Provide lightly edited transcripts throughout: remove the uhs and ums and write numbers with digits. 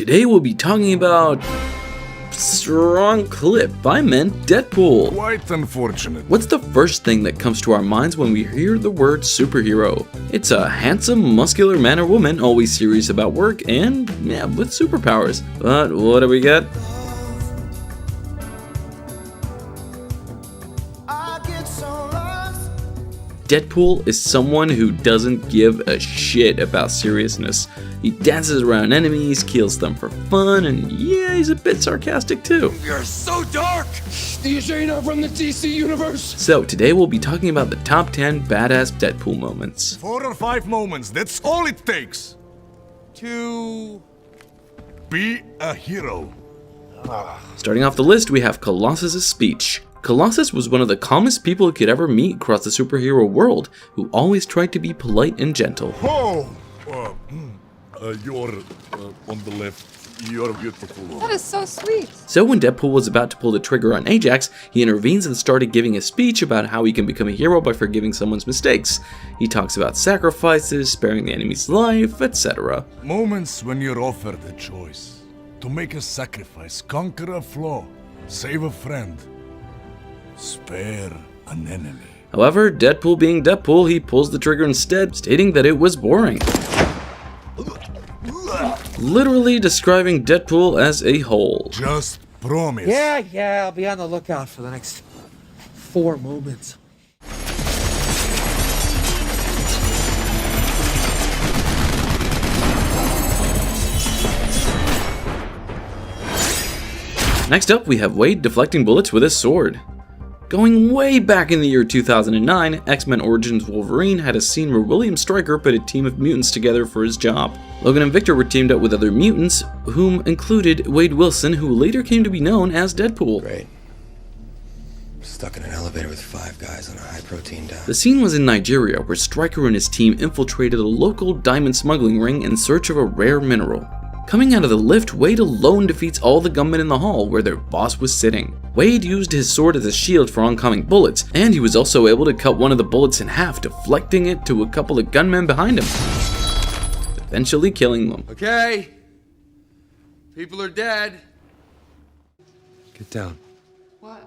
Today we'll be talking about... Strong clip, I meant Deadpool. Quite unfortunate. What's the first thing that comes to our minds when we hear the word superhero? It's a handsome, muscular man or woman, always serious about work, and yeah, with superpowers. But what do we get? Deadpool is someone who doesn't give a shit about seriousness. He dances around enemies, kills them for fun, and yeah, he's a bit sarcastic too. You're so dark! You sure you're not from the DC universe? So today we'll be talking about the top 10 badass Deadpool moments. 4 or 5 moments, that's all it takes To... be a hero. Starting off the list, we have Colossus' speech. Colossus was one of the calmest people you could ever meet across the superhero world, who always tried to be polite and gentle. Oh! You're on the left. You're beautiful. That is so sweet. So when Deadpool was about to pull the trigger on Ajax, he intervenes and started giving a speech about how he can become a hero by forgiving someone's mistakes. He talks about sacrifices, sparing the enemy's life, etc. Moments when you're offered a choice. To make a sacrifice, conquer a flaw, save a friend, spare an enemy. However, Deadpool being Deadpool, he pulls the trigger instead, stating that it was boring. Literally describing Deadpool as a hole. Just promise. Yeah, I'll be on the lookout for the next 4 moments. Next up, we have Wade deflecting bullets with his sword. Going way back in the year 2009, X-Men Origins Wolverine had a scene where William Stryker put a team of mutants together for his job. Logan and Victor were teamed up with other mutants, whom included Wade Wilson, who later came to be known as Deadpool. Great. Stuck in an elevator with 5 guys on a high-protein diet. The scene was in Nigeria, where Stryker and his team infiltrated a local diamond smuggling ring in search of a rare mineral. Coming out of the lift, Wade alone defeats all the gunmen in the hall where their boss was sitting. Wade used his sword as a shield for oncoming bullets, and he was also able to cut one of the bullets in half, deflecting it to a couple of gunmen behind him, eventually killing them. Okay. People are dead. Get down. What?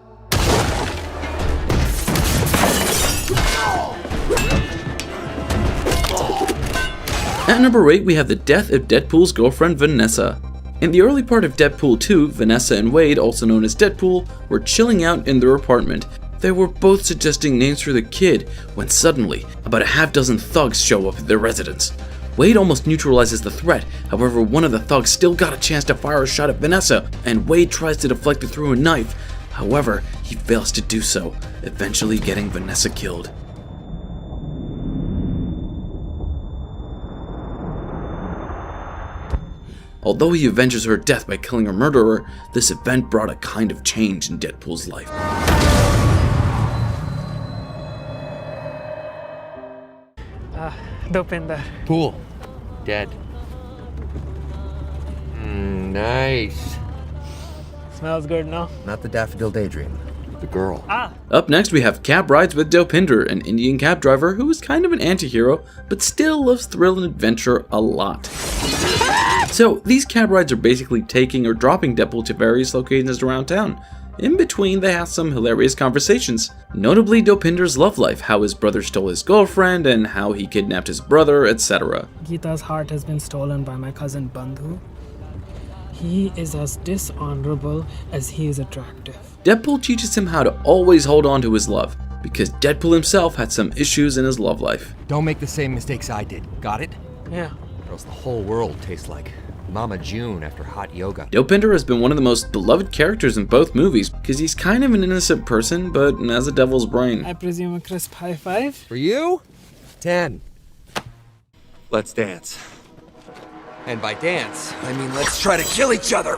At number 8, we have the death of Deadpool's girlfriend Vanessa. In the early part of Deadpool 2, Vanessa and Wade, also known as Deadpool, were chilling out in their apartment. They were both suggesting names for the kid, when suddenly, about a half-dozen thugs show up at their residence. Wade almost neutralizes the threat, however one of the thugs still got a chance to fire a shot at Vanessa, and Wade tries to deflect it through a knife. However, he fails to do so, eventually getting Vanessa killed. Although he avenges her death by killing her murderer, this event brought a kind of change in Deadpool's life. Dopinder. Pool. Dead. Nice. Smells good, no? Not the Daffodil Daydream. The girl. Up next, we have Cab Rides with Dopinder, an Indian cab driver who is kind of an anti-hero, but still loves thrill and adventure a lot. So, these cab rides are basically taking or dropping Deadpool to various locations around town. In between, they have some hilarious conversations. Notably, Dopinder's love life, how his brother stole his girlfriend, and how he kidnapped his brother, etc. Geeta's heart has been stolen by my cousin Bandhu. He is as dishonorable as he is attractive. Deadpool teaches him how to always hold on to his love, because Deadpool himself had some issues in his love life. Don't make the same mistakes I did. Got it? Yeah. Or else the whole world tastes like Mama June after hot yoga. Dopinder has been one of the most beloved characters in both movies, because he's kind of an innocent person, but has a devil's brain. I presume a crisp high five? For you? 10. Let's dance. And by dance, I mean let's try to kill each other.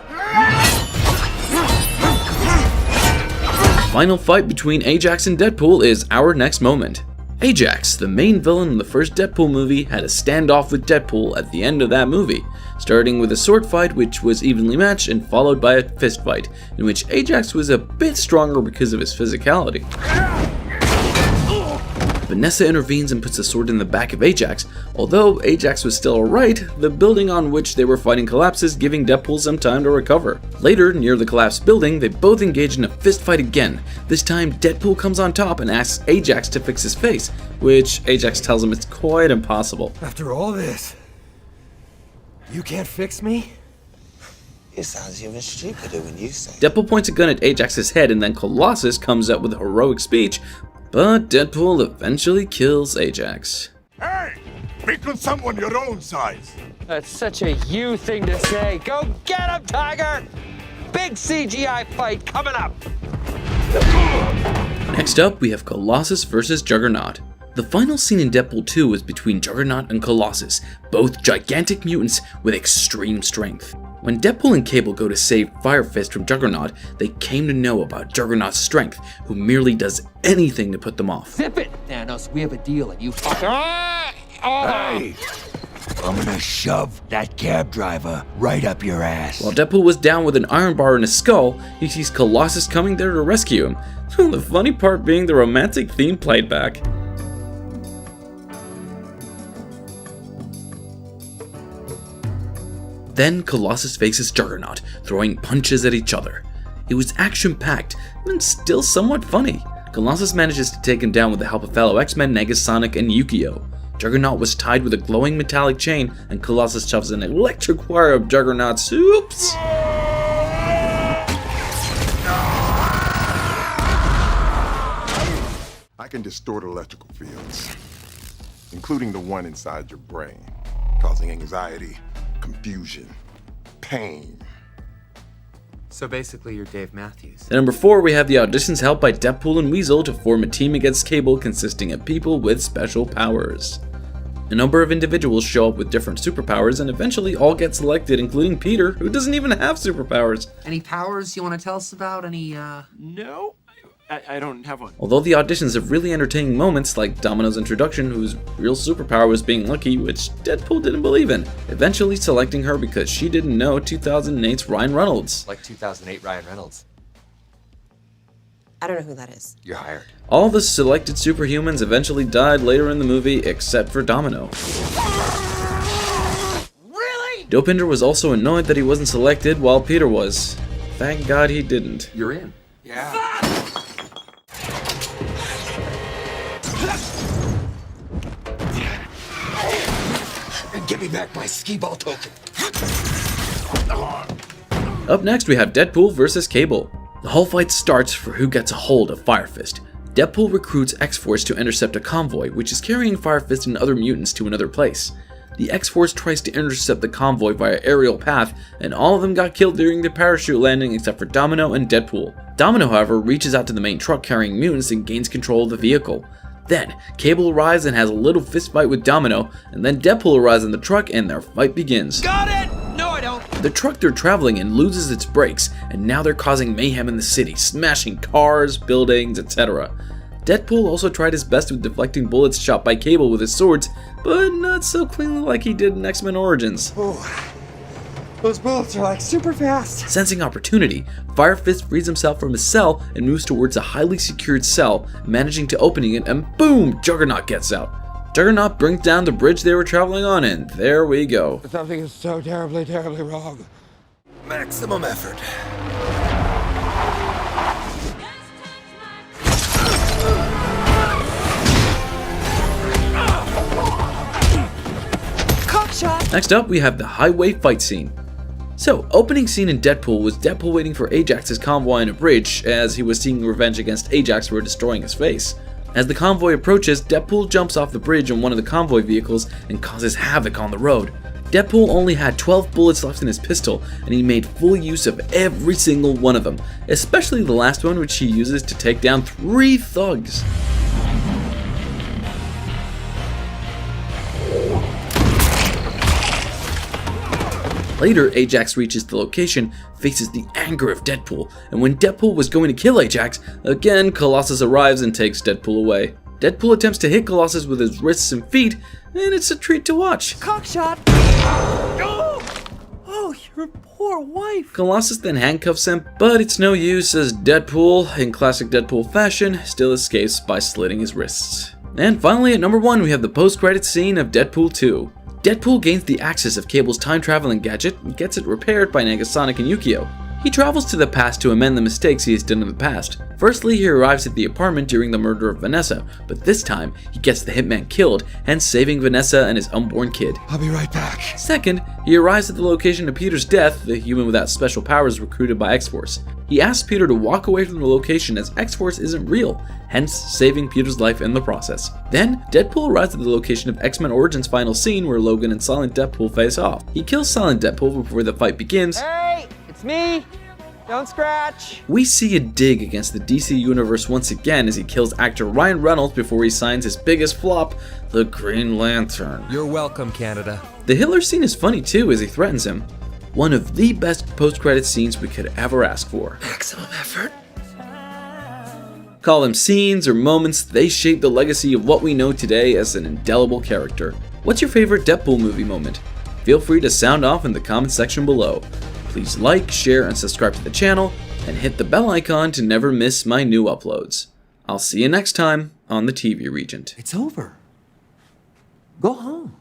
Final fight between Ajax and Deadpool is our next moment. Ajax, the main villain in the first Deadpool movie, had a standoff with Deadpool at the end of that movie, starting with a sword fight which was evenly matched and followed by a fist fight, in which Ajax was a bit stronger because of his physicality. Vanessa intervenes and puts the sword in the back of Ajax. Although Ajax was still alright, the building on which they were fighting collapses, giving Deadpool some time to recover. Later, near the collapsed building, they both engage in a fist fight again. This time, Deadpool comes on top and asks Ajax to fix his face, which Ajax tells him it's quite impossible. After all this, you can't fix me? It sounds even stupider when you say. Deadpool points a gun at Ajax's head, and then Colossus comes out with a heroic speech, but Deadpool eventually kills Ajax. Hey! Pick on someone your own size. That's such a you thing to say. Go get him, Tiger! Big CGI fight coming up. Next up, we have Colossus vs. Juggernaut. The final scene in Deadpool 2 is between Juggernaut and Colossus, both gigantic mutants with extreme strength. When Deadpool and Cable go to save Fire Fist from Juggernaut, they came to know about Juggernaut's strength, who merely does anything to put them off. Zip it, Thanos. We have a deal, and you fuck. Hey! I'm gonna shove that cab driver right up your ass. While Deadpool was down with an iron bar in his skull, he sees Colossus coming there to rescue him. The funny part being the romantic theme played back. Then Colossus faces Juggernaut, throwing punches at each other. It was action-packed, and still somewhat funny. Colossus manages to take him down with the help of fellow X-Men Negasonic and Yukio. Juggernaut was tied with a glowing metallic chain, and Colossus shoves an electric wire up Juggernaut's oops! I can distort electrical fields, including the one inside your brain, causing anxiety, confusion, pain. So basically, you're Dave Matthews. At number 4, we have the auditions held by Deadpool and Weasel to form a team against Cable consisting of people with special powers. A number of individuals show up with different superpowers and eventually all get selected, including Peter, who doesn't even have superpowers. Any powers you want to tell us about? Any, No, I don't have one. Although the auditions have really entertaining moments like Domino's introduction, whose real superpower was being lucky, which Deadpool didn't believe in, eventually selecting her because she didn't know 2008's Ryan Reynolds. Like 2008 Ryan Reynolds. I don't know who that is. You're hired. All the selected superhumans eventually died later in the movie except for Domino. Really? Dopinder was also annoyed that he wasn't selected while Peter was. Thank God he didn't. You're in. Yeah. Give me back my skee ball token. Up next we have Deadpool vs. Cable. The whole fight starts for who gets a hold of Fire Fist. Deadpool recruits X-Force to intercept a convoy which is carrying Fire Fist and other mutants to another place. The X-Force tries to intercept the convoy via aerial path, and all of them got killed during the parachute landing except for Domino and Deadpool. Domino, however, reaches out to the main truck carrying mutants and gains control of the vehicle. Then, Cable arrives and has a little fist fight with Domino, and then Deadpool arrives in the truck and their fight begins. Got it! No, I don't. The truck they're traveling in loses its brakes, and now they're causing mayhem in the city, smashing cars, buildings, etc. Deadpool also tried his best with deflecting bullets shot by Cable with his swords, but not so cleanly like he did in X-Men Origins. Those bullets are like super fast. Sensing opportunity, Fire Fist frees himself from his cell and moves towards a highly secured cell, managing to opening it, and boom, Juggernaut gets out. Juggernaut brings down the bridge they were traveling on, and there we go. Something is so terribly, terribly wrong. Maximum effort. Next up, we have the highway fight scene. So, opening scene in Deadpool was Deadpool waiting for Ajax's convoy on a bridge as he was seeking revenge against Ajax for destroying his face. As the convoy approaches, Deadpool jumps off the bridge in one of the convoy vehicles and causes havoc on the road. Deadpool only had 12 bullets left in his pistol, and he made full use of every single one of them, especially the last one, which he uses to take down 3 thugs. Later, Ajax reaches the location, faces the anger of Deadpool, and when Deadpool was going to kill Ajax, again Colossus arrives and takes Deadpool away. Deadpool attempts to hit Colossus with his wrists and feet, and it's a treat to watch. Cockshot! Oh, your poor wife! Colossus then handcuffs him, but it's no use as Deadpool, in classic Deadpool fashion, still escapes by slitting his wrists. And finally, at number 1, we have the post-credits scene of Deadpool 2. Deadpool gains the access of Cable's time-traveling gadget and gets it repaired by Negasonic and Yukio. He travels to the past to amend the mistakes he has done in the past. Firstly, he arrives at the apartment during the murder of Vanessa, but this time, he gets the hitman killed, hence saving Vanessa and his unborn kid. I'll be right back. Second, he arrives at the location of Peter's death, the human without special powers recruited by X-Force. He asks Peter to walk away from the location as X-Force isn't real, hence saving Peter's life in the process. Then, Deadpool arrives at the location of X-Men Origins' final scene where Logan and Silent Deadpool face off. He kills Silent Deadpool before the fight begins. Hey, it's me. Don't scratch. We see a dig against the DC Universe once again as he kills actor Ryan Reynolds before he signs his biggest flop, the Green Lantern. You're welcome, Canada. The Hitler scene is funny too as he threatens him. One of the best post-credit scenes we could ever ask for. Maximum effort. Call them scenes or moments, they shape the legacy of what we know today as an indelible character. What's your favorite Deadpool movie moment? Feel free to sound off in the comment section below. Please like, share, and subscribe to the channel, and hit the bell icon to never miss my new uploads. I'll see you next time on the TV Regent. It's over. Go home.